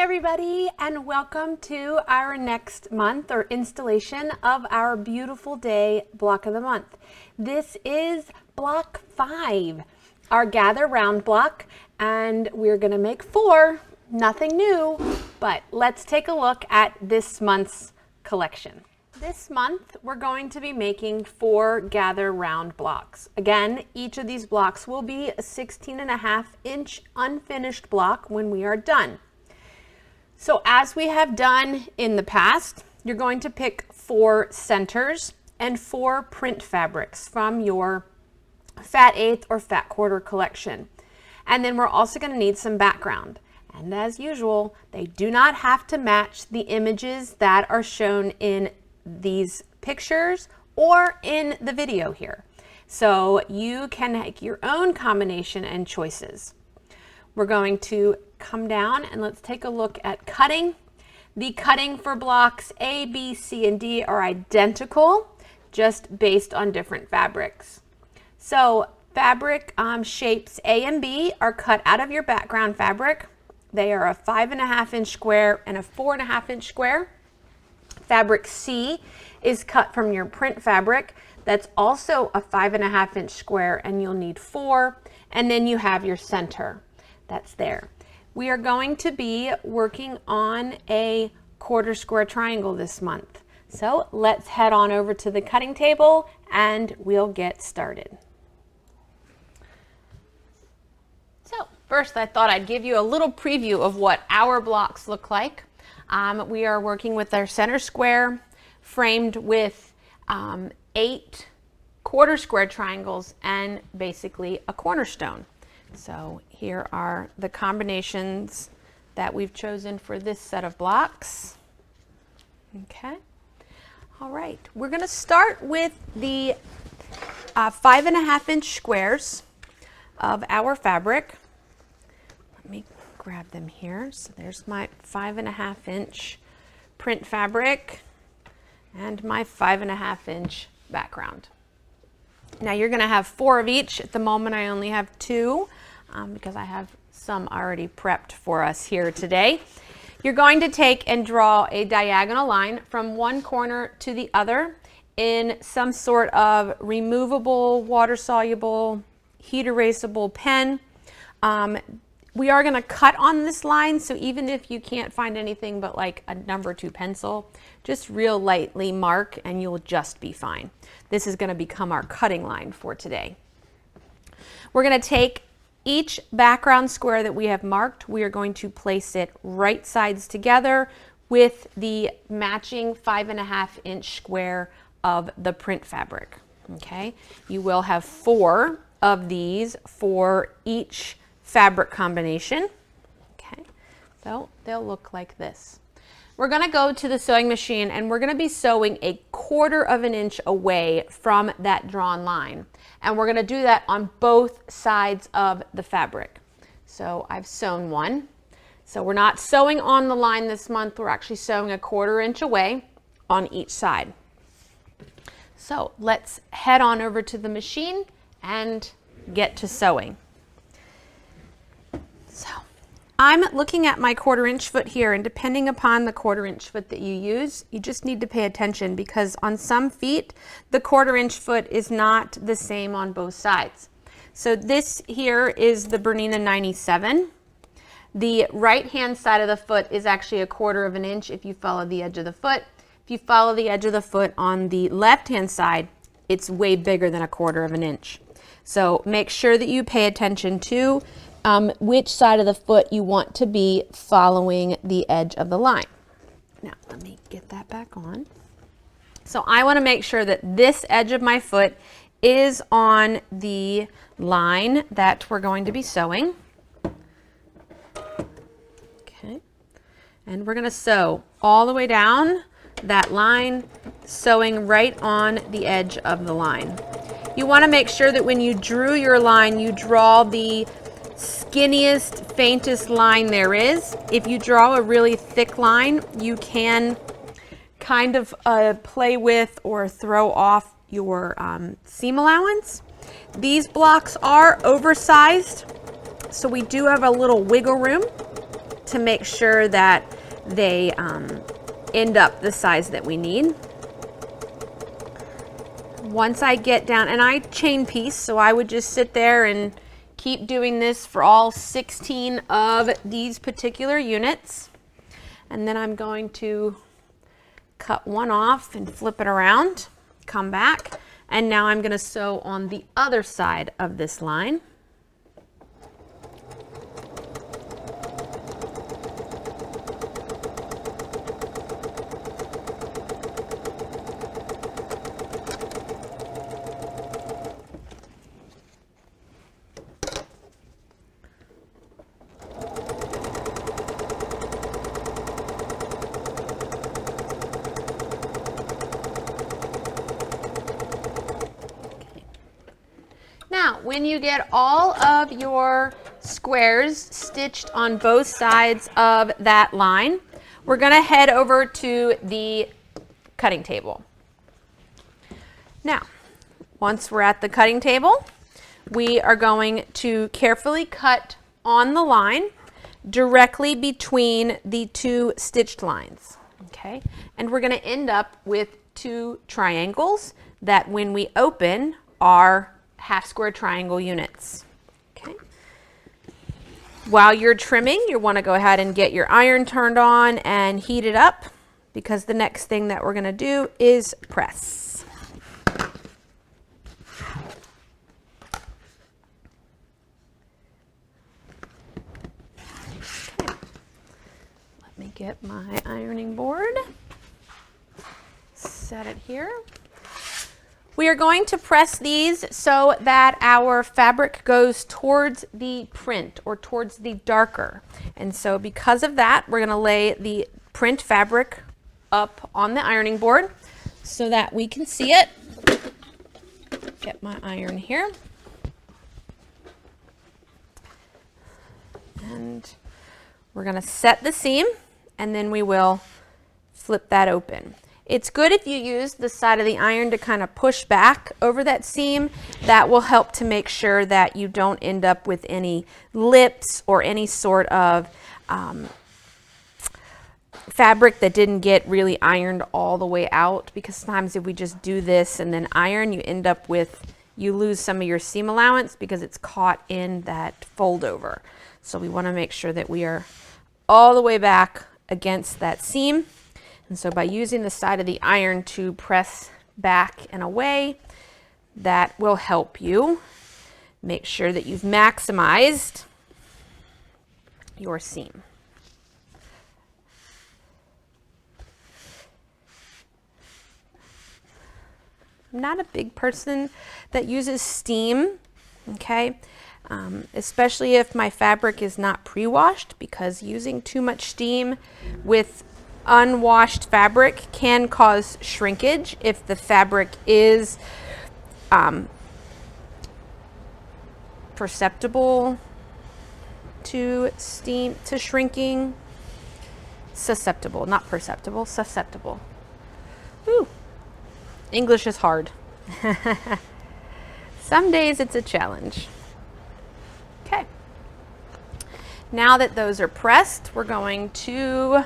everybody, and welcome to our next month or installation of our Beautiful Day block of the month. This is block 5, our gather round block, and we're going to make 4. Nothing new, but let's take a look at this month's collection. This month we're going to be making 4 gather round blocks. Again, each of these blocks will be a 16.5-inch unfinished block when we are done. So as we have done in the past, you're going to pick 4 centers and 4 print fabrics from your fat eighth or fat quarter collection. And then we're also going to need some background. And as usual, they do not have to match the images that are shown in these pictures or in the video here. So you can make your own combination and choices. We're going to come down and let's take a look at cutting. The cutting for blocks A, B, C, and D are identical, just based on different fabrics. So fabric shapes A and B are cut out of your background fabric. They are a 5.5-inch square and a 4.5-inch square. Fabric C is cut from your print fabric. That's also a 5.5-inch square, and you'll need 4. And then you have your center. That's there. We are going to be working on a quarter square triangle this month. So let's head on over to the cutting table and we'll get started. So first I thought I'd give you a little preview of what our blocks look like. We are working with our center square framed with 8 quarter square triangles and basically a cornerstone. So here are the combinations that we've chosen for this set of blocks. Okay. All right. We're going to start with the 5.5-inch squares of our fabric. Let me grab them here. So there's my 5.5-inch print fabric and my 5.5-inch background. Now you're going to have 4 of each. At the moment I only have 2 because I have some already prepped for us here today. You're going to take and draw a diagonal line from one corner to the other in some sort of removable, water-soluble, heat-erasable pen. We are going to cut on this line, so even if you can't find anything but like a number 2 pencil, just real lightly mark and you'll just be fine. This is going to become our cutting line for today. We're going to take each background square that we have marked. We are going to place it right sides together with the matching 5.5-inch square of the print fabric. Okay, you will have 4 of these for each fabric combination. Okay, so they'll look like this. We're going to go to the sewing machine and we're going to be sewing a 1/4 of an inch away from that drawn line. And we're going to do that on both sides of the fabric. So I've sewn one. So we're not sewing on the line this month. We're actually sewing a 1/4 inch away on each side. So let's head on over to the machine and get to sewing. So I'm looking at my 1/4 inch foot here, and depending upon the 1/4 inch foot that you use, you just need to pay attention because on some feet, the 1/4 inch foot is not the same on both sides. So this here is the Bernina 97. The right hand side of the foot is actually a 1/4 of an inch if you follow the edge of the foot. If you follow the edge of the foot on the left hand side, it's way bigger than a 1/4 of an inch. So make sure that you pay attention to which side of the foot you want to be following the edge of the line. Now let me get that back on. So I want to make sure that this edge of my foot is on the line that we're going to be sewing. Okay, and we're going to sew all the way down that line, sewing right on the edge of the line. You want to make sure that when you drew your line, you draw the skinniest, faintest line there is. If you draw a really thick line, you can kind of play with or throw off your seam allowance. These blocks are oversized, so we do have a little wiggle room. to make sure that they end up the size that we need. Once I get down, and I chain piece, so I would just sit there and keep doing this for all 16 of these particular units. And then I'm going to cut one off and flip it around, come back, and now I'm going to sew on the other side of this line. Now, when you get all of your squares stitched on both sides of that line, we're going to head over to the cutting table. Now, once we're at the cutting table, we are going to carefully cut on the line directly between the two stitched lines. Okay, and we're going to end up with two triangles that when we open are half square triangle units. Okay. While you're trimming, you want to go ahead and get your iron turned on and heat it up, because the next thing that we're going to do is press. Okay. Let me get my ironing board, set it here. We are going to press these so that our fabric goes towards the print or towards the darker. And so because of that, we're going to lay the print fabric up on the ironing board so that we can see it. Get my iron here. And we're going to set the seam, and then we will flip that open. It's good if you use the side of the iron to kind of push back over that seam. That will help to make sure that you don't end up with any lips or any sort of fabric that didn't get really ironed all the way out, because sometimes if we just do this and then iron, you end up with, you lose some of your seam allowance because it's caught in that fold over. So we want to make sure that we are all the way back against that seam. And so by using the side of the iron to press back and away, that will help you make sure that you've maximized your seam. I'm not a big person that uses steam, okay? Especially if my fabric is not pre-washed, because using too much steam with unwashed fabric can cause shrinkage if the fabric is perceptible to steam, to shrinking. Susceptible, not perceptible, susceptible. Ooh, English is hard. Some days it's a challenge. Okay. Now that those are pressed, we're going to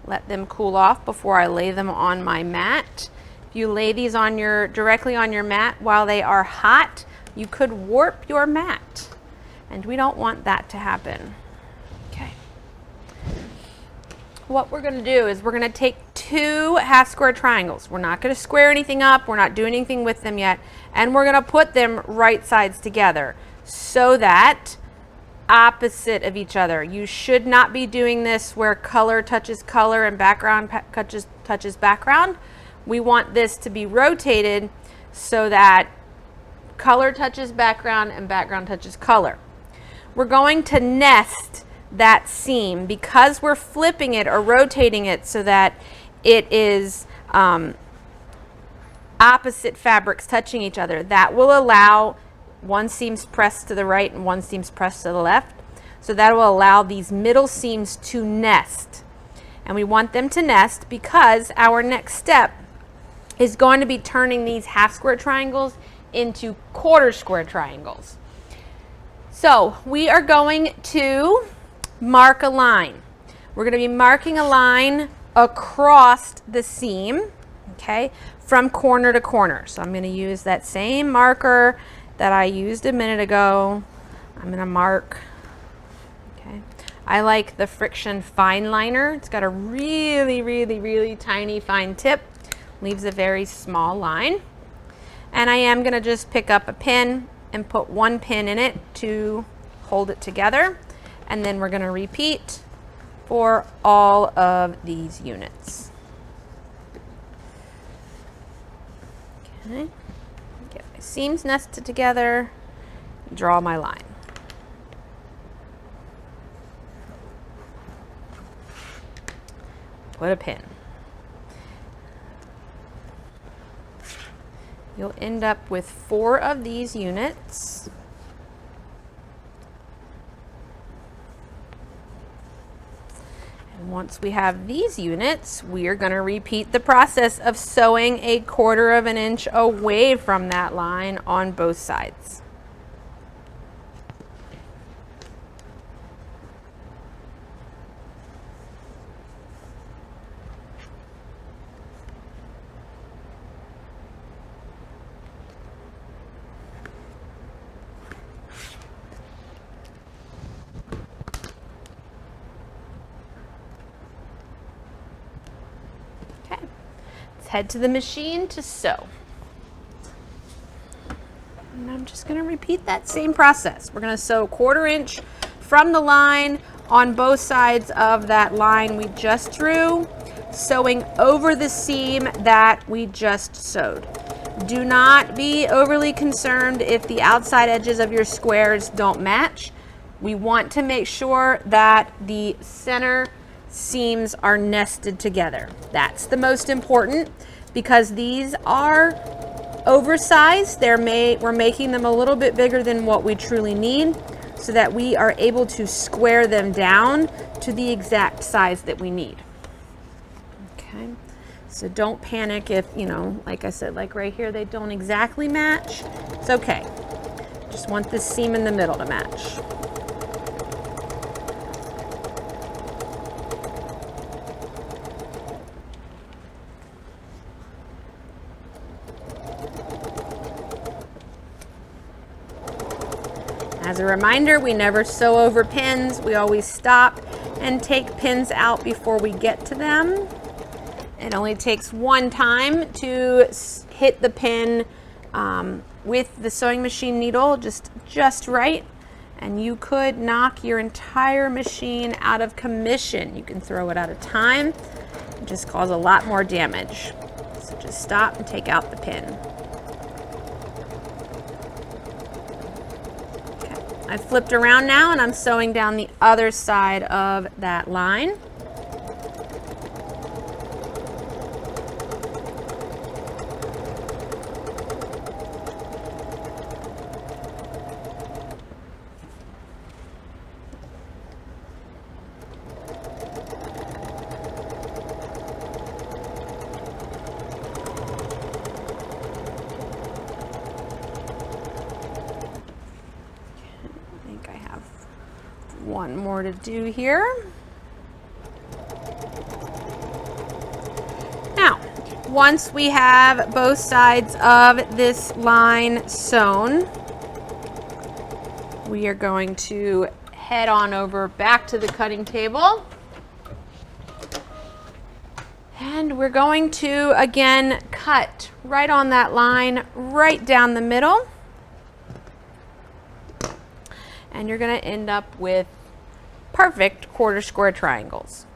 let them cool off before I lay them on my mat. If you lay these on directly on your mat while they are hot, you could warp your mat, and we don't want that to happen. Okay. What we're going to do is we're going to take two half square triangles. We're not going to square anything up. We're not doing anything with them yet. And we're going to put them right sides together so that opposite of each other. You should not be doing this where color touches color and background touches background. We want this to be rotated so that color touches background and background touches color. We're going to nest that seam because we're flipping it or rotating it so that it is opposite fabrics touching each other. That will allow one seam's pressed to the right and one seam's pressed to the left. So that will allow these middle seams to nest. And we want them to nest because our next step is going to be turning these half square triangles into quarter square triangles. So we are going to mark a line. We're going to be marking a line across the seam, okay, from corner to corner. So I'm going to use that same marker that I used a minute ago. I'm going to mark, okay. I like the Friction Fine Liner. It's got a really tiny fine tip, leaves a very small line. And I am going to just pick up a pin and put one pin in it to hold it together. And then we're going to repeat for all of these units. Okay, get my seams nested together, draw my line. Put a pin. You'll end up with 4 of these units. And once we have these units, we are going to repeat the process of sewing a 1/4 of an inch away from that line on both sides. Head to the machine to sew. And I'm just going to repeat that same process. We're going to sew 1/4 inch from the line on both sides of that line we just drew, sewing over the seam that we just sewed. Do not be overly concerned if the outside edges of your squares don't match. We want to make sure that the center seams are nested together. That's the most important, because these are oversized. We're making them a little bit bigger than what we truly need, so that we are able to square them down to the exact size that we need. Okay, so don't panic if, you know, like I said, like right here, they don't exactly match. It's okay. Just want this seam in the middle to match. As a reminder, we never sew over pins. We always stop and take pins out before we get to them. It only takes one time to hit the pin with the sewing machine needle just right, and you could knock your entire machine out of commission. You can throw it out of time and just cause a lot more damage. So just stop and take out the pin. I flipped around now and I'm sewing down the other side of that line. One more to do here. Now, once we have both sides of this line sewn, we are going to head on over back to the cutting table. And we're going to, again, cut right on that line, right down the middle. And you're going to end up with perfect 1/4 square triangles.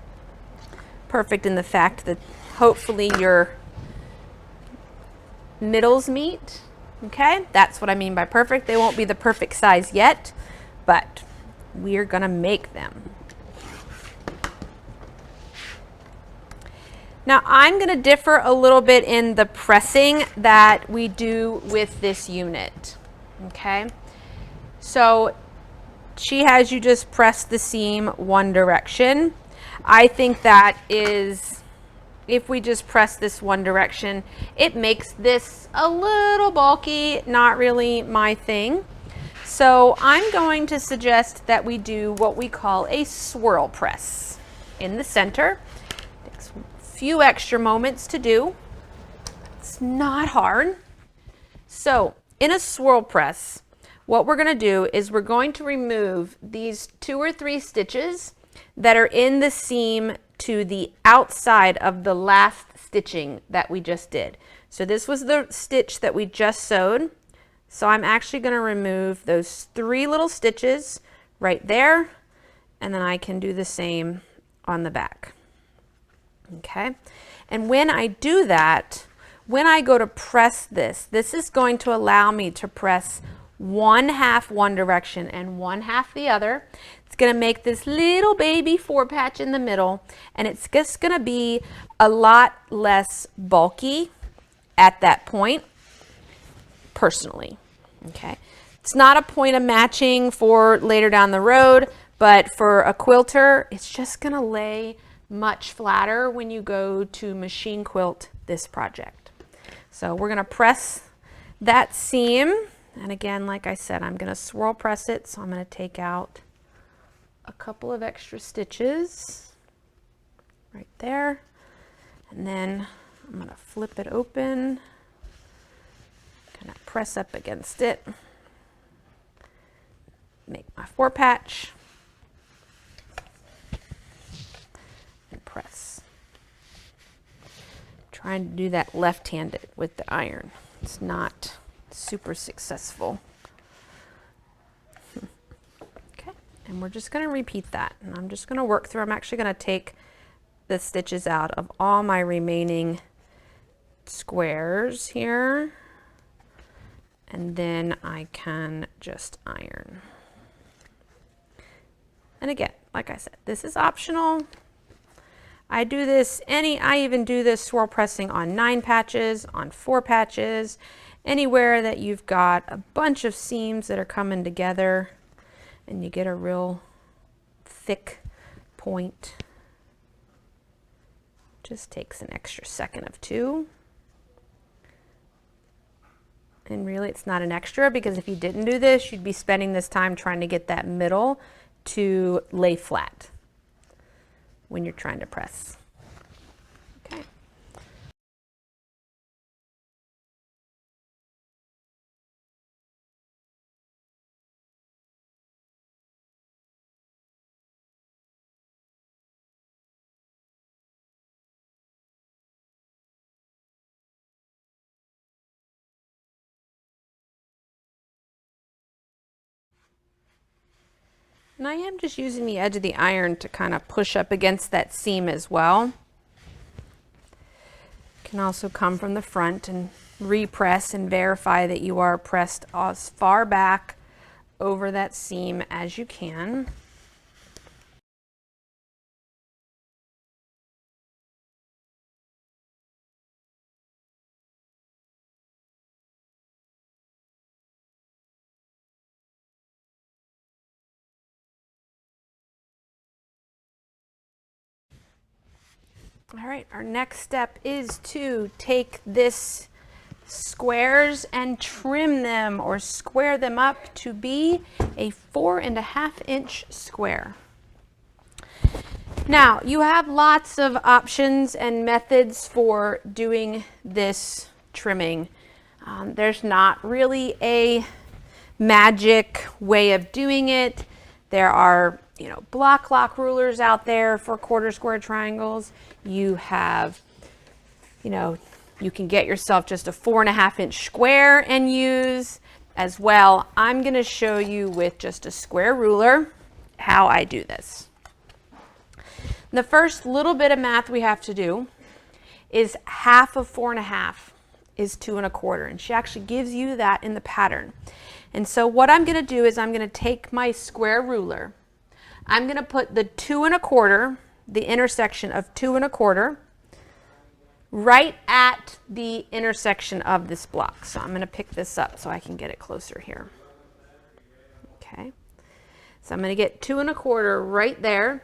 Perfect in the fact that hopefully your middles meet. Okay, that's what I mean by perfect. They won't be the perfect size yet, but we're going to make them. Now I'm going to differ a little bit in the pressing that we do with this unit. Okay, so she has you just press the seam one direction. I think that is, if we just press this one direction, it makes this a little bulky, not really my thing. So I'm going to suggest that we do what we call a swirl press in the center. Takes a few extra moments to do. It's not hard. So in a swirl press, what we're going to do is we're going to remove these 2 or 3 stitches that are in the seam to the outside of the last stitching that we just did. So this was the stitch that we just sewed. So I'm actually going to remove those 3 little stitches right there, and then I can do the same on the back. Okay, and when I do that, when I go to press this, this is going to allow me to press 1/2 one direction and 1/2 the other. It's going to make this little baby 4 patch in the middle, and it's just going to be a lot less bulky at that point, personally. Okay, it's not a point of matching for later down the road, but for a quilter, it's just going to lay much flatter when you go to machine quilt this project. So we're going to press that seam, and again, like I said, I'm going to swirl press it, so I'm going to take out a couple of extra stitches right there, and then I'm going to flip it open, kind of press up against it, make my 4 patch, and press. Trying to do that left-handed with the iron. It's not super successful. Okay, and we're just going to repeat that, and I'm just going to work through. I'm actually going to take the stitches out of all my remaining squares here, and then I can just iron. And again, like I said, this is optional. I do this I even do this swirl pressing on 9 patches, on 4 patches, anywhere that you've got a bunch of seams that are coming together and you get a real thick point. Just takes an extra second of 2. And really it's not an extra, because if you didn't do this, you'd be spending this time trying to get that middle to lay flat when you're trying to press. Okay. And I am just using the edge of the iron to kind of push up against that seam as well. Can also come from the front and repress and verify that you are pressed as far back over that seam as you can. All right, our next step is to take this squares and trim them or square them up to be a 4.5 inch square. Now, you have lots of options and methods for doing this trimming. There's not really a magic way of doing it. There are, block lock rulers out there for quarter square triangles. You have, you can get yourself just a 4.5 inch square and use as well. I'm going to show you with just a square ruler how I do this. The first little bit of math we have to do is half of 4.5 is 2 1/4, and she actually gives you that in the pattern. And so what I'm going to do is I'm going to take my square ruler. I'm going to put the 2 1/4, the intersection of 2 1/4, right at the intersection of this block. So I'm going to pick this up so I can get it closer here. Okay. So I'm going to get 2 1/4 right there.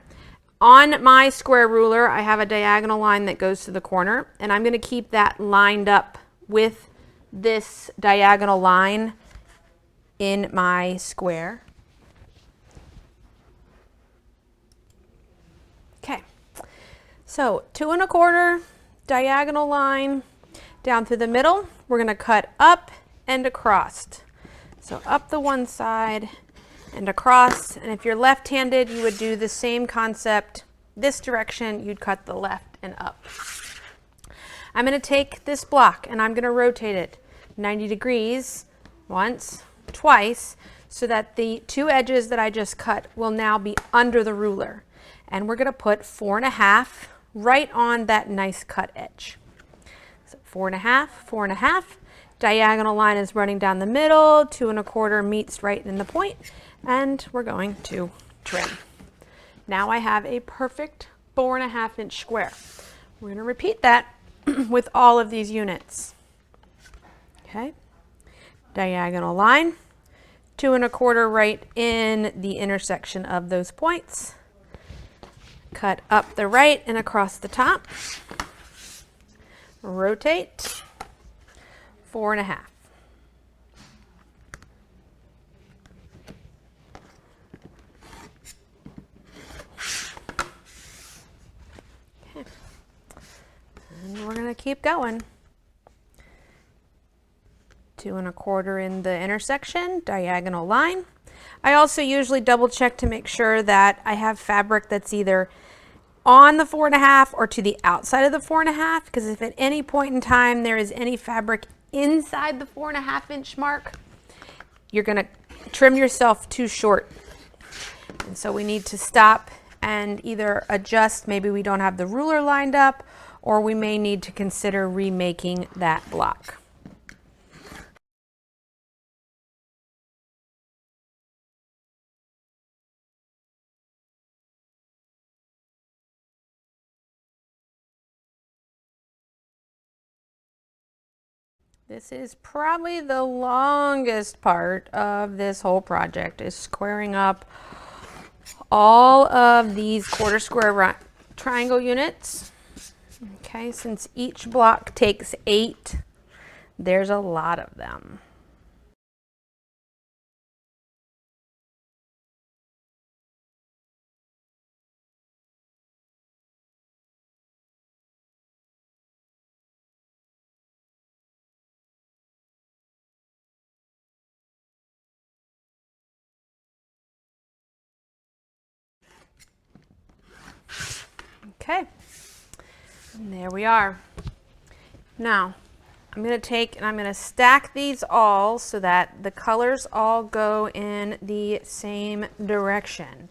On my square ruler, I have a diagonal line that goes to the corner, and I'm going to keep that lined up with this diagonal line in my square. Okay, so 2 1/4 diagonal line down through the middle. We're going to cut up and across. So up the one side and across, and if you're left-handed, you would do the same concept this direction. You'd cut the left and up. I'm going to take this block and I'm going to rotate it 90 degrees once, twice, so that the 2 edges that I just cut will now be under the ruler. And we're going to put 4 1/2 right on that nice cut edge. So 4 1/2, 4 1/2. Diagonal line is running down the middle, 2 1/4 meets right in the point, and we're going to trim. Now I have a perfect 4 1/2 inch square. We're going to repeat that with all of these units. Okay, diagonal line, 2 1/4 right in the intersection of those points. Cut up the right and across the top. Rotate, 4 1/2. Okay. And we're going to keep going. 2 1/4 in the intersection, diagonal line. I also usually double check to make sure that I have fabric that's either on the 4 1/2 or to the outside of the 4 1/2, because if at any point in time there is any fabric inside the 4 1/2 inch mark, you're going to trim yourself too short. And so we need to stop and either adjust, maybe we don't have the ruler lined up, or we may need to consider remaking that block. This is probably the longest part of this whole project, is squaring up all of these 1/4 square triangle units. Okay, since each block takes 8, there's a lot of them. Okay, and there we are. Now, I'm going to take and I'm going to stack these all so that the colors all go in the same direction.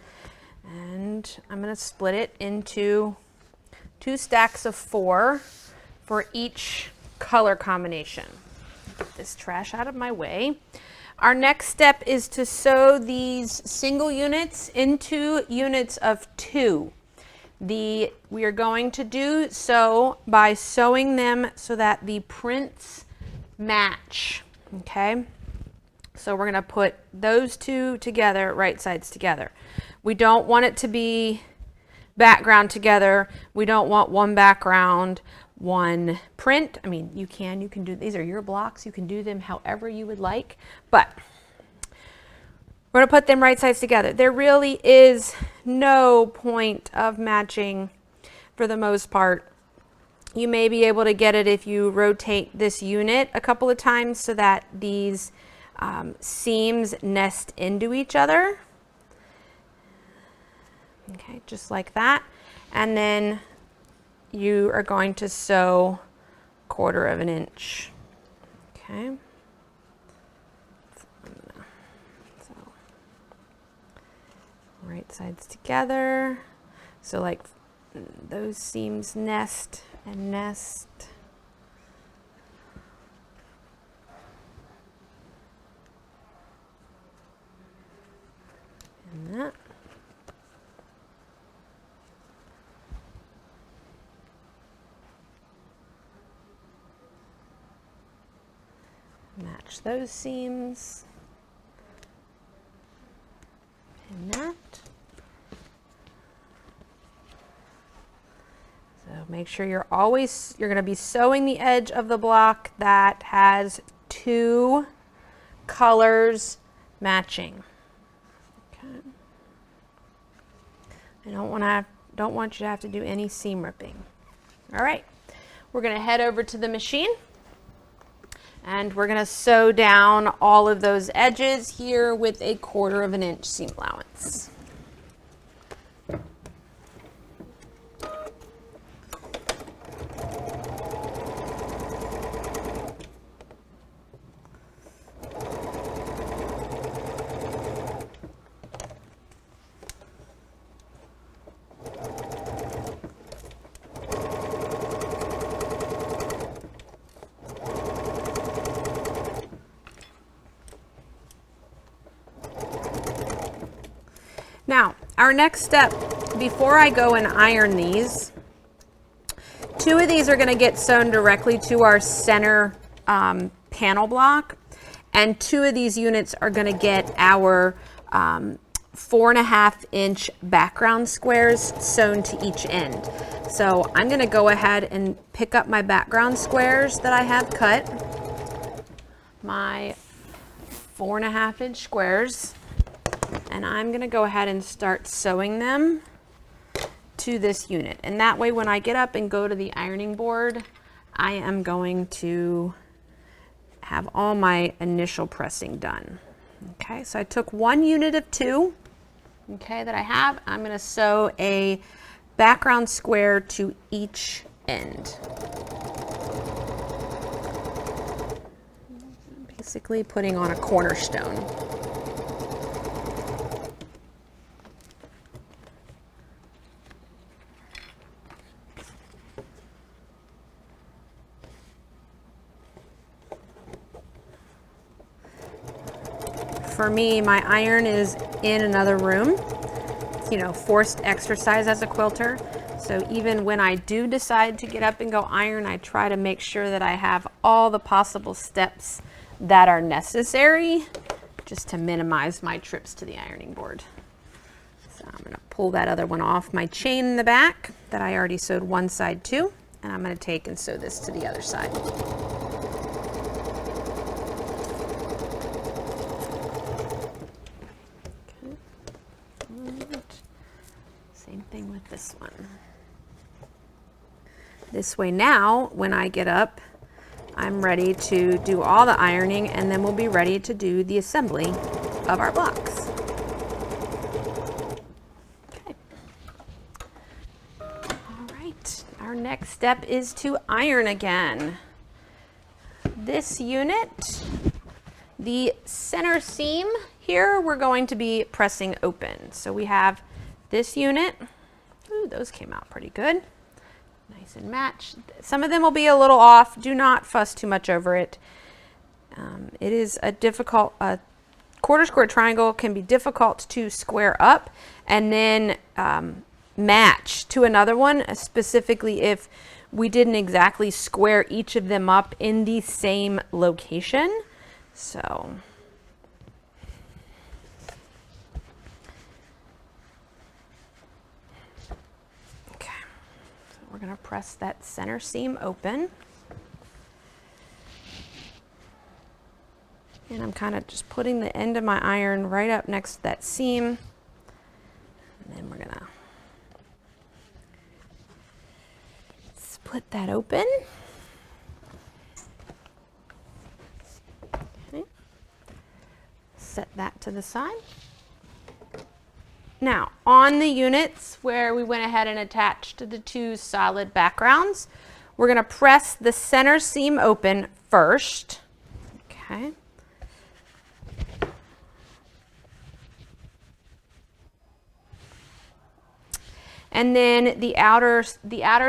And I'm going to split it into 2 stacks of 4 for each color combination. Get this trash out of my way. Our next step is to sew these single units into units of 2. We are going to do so by sewing them so that the prints match. Okay, so we're going to put those 2 together, right sides together. We don't want it to be background together. We don't want one background, one print. I mean, you can do, these are your blocks. You can do them however you would like, but we're going to put them right sides together. There really is no point of matching for the most part. You may be able to get it if you rotate this unit a couple of times so that these seams nest into each other. Okay, just like that. And then you are going to sew 1/4 inch. Okay. Right sides together, so like those seams nest and nest. And that. Match those seams. And that. So make sure you're going to be sewing the edge of the block that has 2 colors matching. Okay. I don't want you to have to do any seam ripping. All right, we're going to head over to the machine and we're going to sew down all of those edges here with a 1/4 inch seam allowance. Now, our next step, before I go and iron these, 2 of these are going to get sewn directly to our center panel block, and 2 of these units are going to get our 4.5 inch background squares sewn to each end. So I'm going to go ahead and pick up my background squares that I have cut, my 4.5 inch squares, and I'm going to go ahead and start sewing them to this unit. And that way when I get up and go to the ironing board, I am going to have all my initial pressing done. Okay, so I took 1 unit of 2, okay, that I have. I'm going to sew a background square to each end. Basically putting on a cornerstone. For me, my iron is in another room. It's, you know, forced exercise as a quilter. So even when I do decide to get up and go iron, I try to make sure that I have all the possible steps that are necessary just to minimize my trips to the ironing board. So I'm going to pull that other one off my chain in the back that I already sewed one side to, and I'm going to take and sew this to the other side. Same thing with this one. This way now, when I get up, I'm ready to do all the ironing, and then we'll be ready to do the assembly of our blocks. Okay. All right, our next step is to iron again. This unit, the center seam here, we're going to be pressing open. So we have this unit. Ooh, those came out pretty good. Nice and matched. Some of them will be a little off. Do not fuss too much over it. It is a difficult, 1/4 square triangle can be difficult to square up and then match to another one, specifically if we didn't exactly square each of them up in the same location. So we're going to press that center seam open. And I'm kind of just putting the end of my iron right up next to that seam. And then we're going to split that open. Okay. Set that to the side. Now, on the units where we went ahead and attached the 2 solid backgrounds, we're going to press the center seam open first. Okay. And then the outer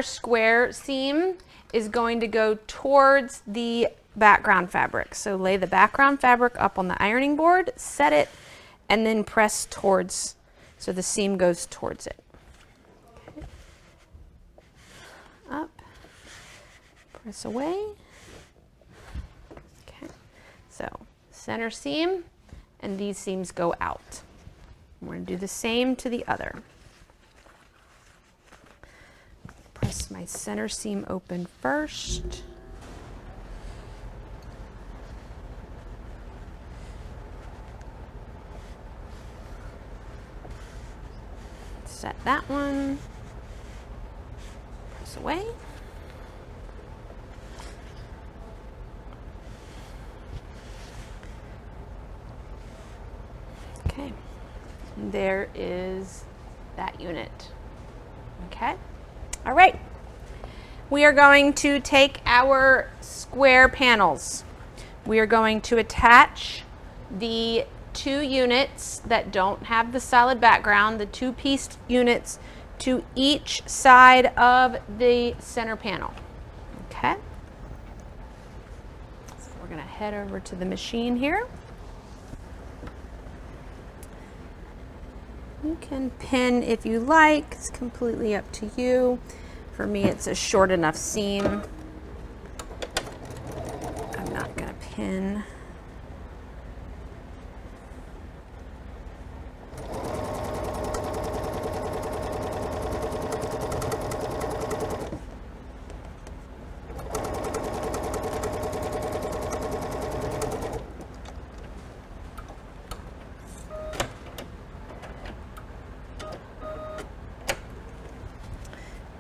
square seam is going to go towards the background fabric. So lay the background fabric up on the ironing board, set it, and then press towards, so the seam goes towards it. Okay. Up, press away. Okay, so center seam, and these seams go out. We're going to do the same to the other. Press my center seam open first. set that one. Press away. Okay, and there is that unit. Okay, all right. We are going to take our square panels. We are going to attach the 2 units that don't have the solid background, the 2-piece units, to each side of the center panel. Okay, so we're going to head over to the machine here. You can pin if you like, it's completely up to you. For me, it's a short enough seam. I'm not going to pin.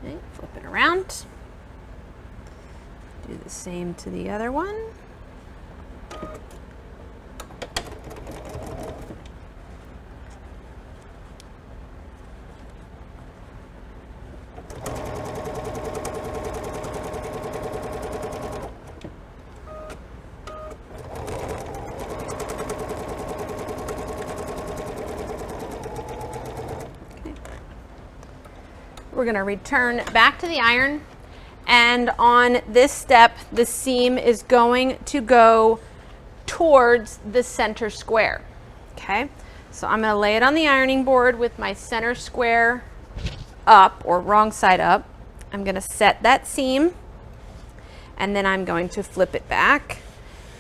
Okay, flip it around. Do the same to the other one. We're going to return back to the iron, and on this step the seam is going to go towards the center square. Okay, so I'm going to lay it on the ironing board with my center square up, or wrong side up. I'm going to set that seam, and then I'm going to flip it back.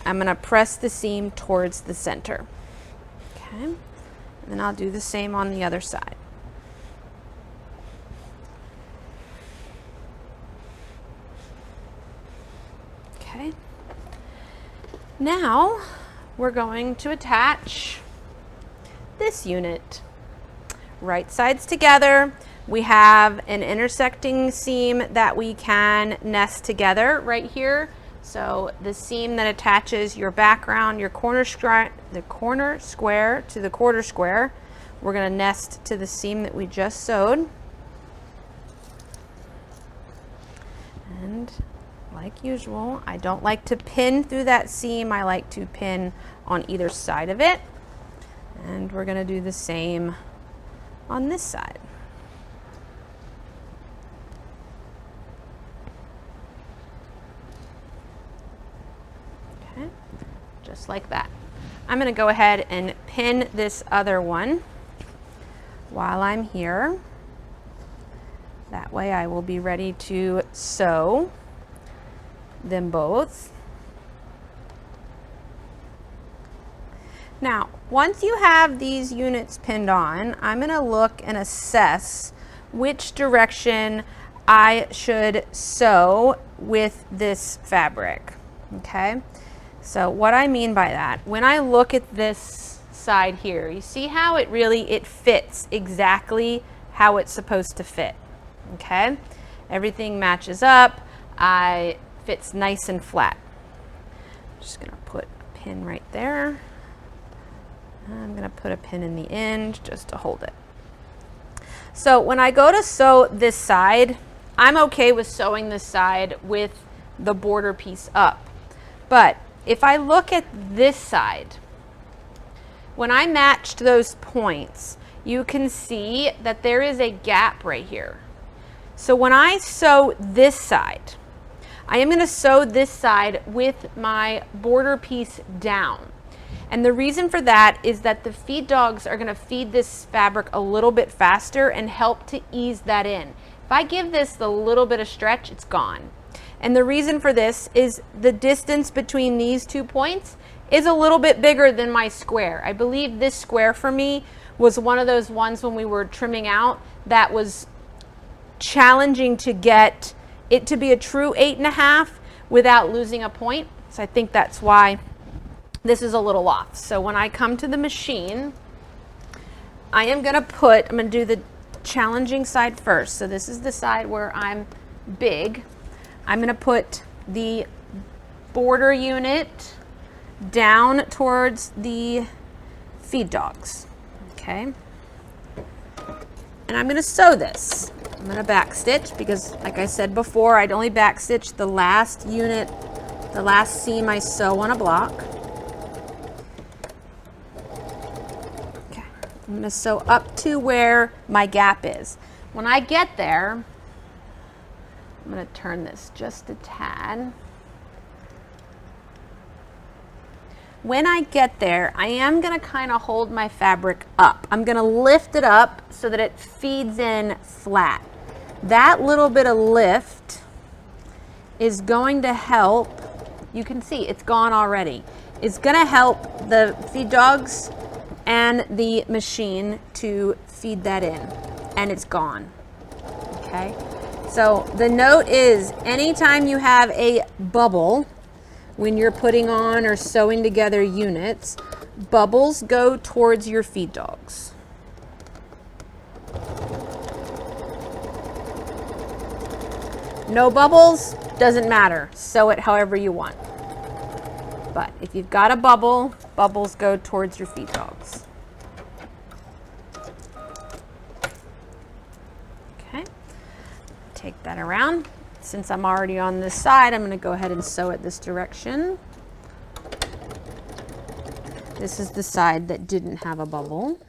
I'm going to press the seam towards the center. Okay, and then I'll do the same on the other side. Okay, now we're going to attach this unit. Right sides together. We have an intersecting seam that we can nest together right here. So the seam that attaches your background, your corner square, the corner square to the quarter square, we're going to nest to the seam that we just sewed. And like usual, I don't like to pin through that seam. I like to pin on either side of it. And we're going to do the same on this side. Okay, just like that. I'm going to go ahead and pin this other one while I'm here. That way I will be ready to sew them both. Now, once you have these units pinned on, I'm going to look and assess which direction I should sew with this fabric. Okay, so what I mean by that, when I look at this side here, you see how it fits exactly how it's supposed to fit. Okay, everything matches up. Fits nice and flat. I'm just going to put a pin right there. I'm going to put a pin in the end just to hold it. So when I go to sew this side, I'm okay with sewing this side with the border piece up. But if I look at this side, when I matched those points, you can see that there is a gap right here. So when I sew this side, I am going to sew this side with my border piece down. And the reason for that is that the feed dogs are going to feed this fabric a little bit faster and help to ease that in. If I give this the little bit of stretch, it's gone. And the reason for this is the distance between these 2 points is a little bit bigger than my square. I believe this square for me was one of those ones when we were trimming out that was challenging to get it to be a true 8.5 without losing a point. So I think that's why this is a little off. So when I come to the machine, I'm going to do the challenging side first. So this is the side where I'm big. I'm going to put the border unit down towards the feed dogs. Okay. And I'm going to sew this. I'm going to back stitch because, like I said before, I'd only back stitch the last unit, the last seam I sew on a block. Okay. I'm going to sew up to where my gap is. When I get there, I'm going to turn this just a tad. When I get there, I am going to kind of hold my fabric up. I'm going to lift it up so that it feeds in flat. That little bit of lift is going to help. You can see it's gone already. It's going to help the feed dogs and the machine to feed that in, and it's gone. Okay? So the note is, anytime you have a bubble, when you're putting on or sewing together units, bubbles go towards your feed dogs. No bubbles, doesn't matter. Sew it however you want. But if you've got a bubble, bubbles go towards your feed dogs. Okay, take that around. Since I'm already on this side, I'm going to go ahead and sew it this direction. This is the side that didn't have a bubble.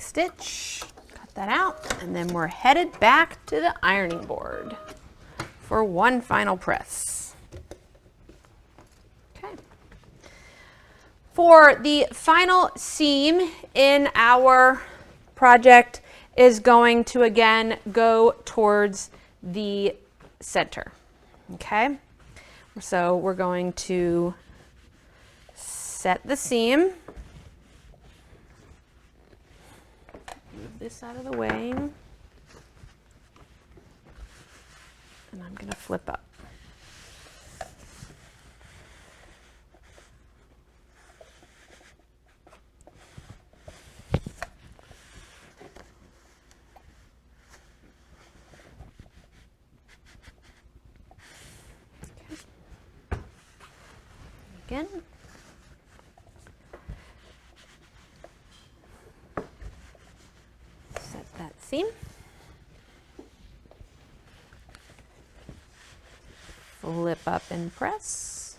Stitch, cut that out, and then we're headed back to the ironing board for one final press. Okay. For the final seam in our project is going to again go towards the center. Okay, so we're going to set the seam. Move this out of the way, and I'm going to flip up. Okay. Again. That seam. Flip up and press.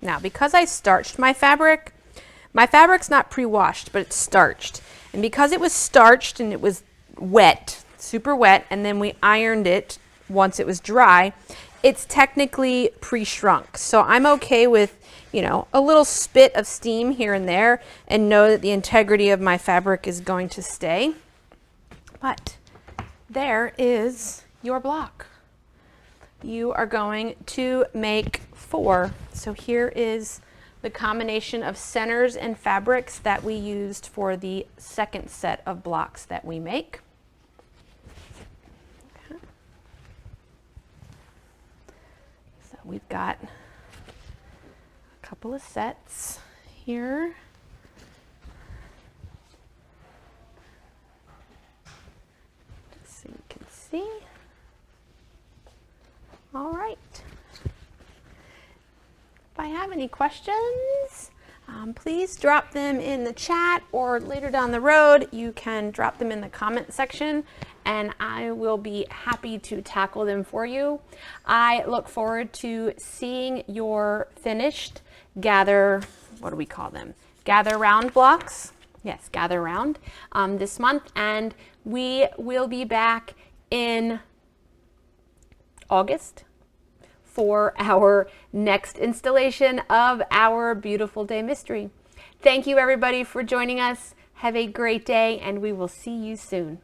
Now, because I starched my fabric's not pre-washed, but it's starched. And because it was starched and it was wet, super wet, and then we ironed it once it was dry, it's technically pre-shrunk. So I'm okay with, you know, a little spit of steam here and there, and know that the integrity of my fabric is going to stay. But there is your block. You are going to make 4. So here is the combination of centers and fabrics that we used for the second set of blocks that we make. We've got a couple of sets here. Just so you can see. All right. If I have any questions, please drop them in the chat, or later down the road, you can drop them in the comment section, and I will be happy to tackle them for you. I look forward to seeing your finished gather, what do we call them? Gather round blocks. Yes, gather round this month, and we will be back in August for our next installation of our Beautiful Day Mystery. Thank you everybody for joining us. Have a great day and we will see you soon.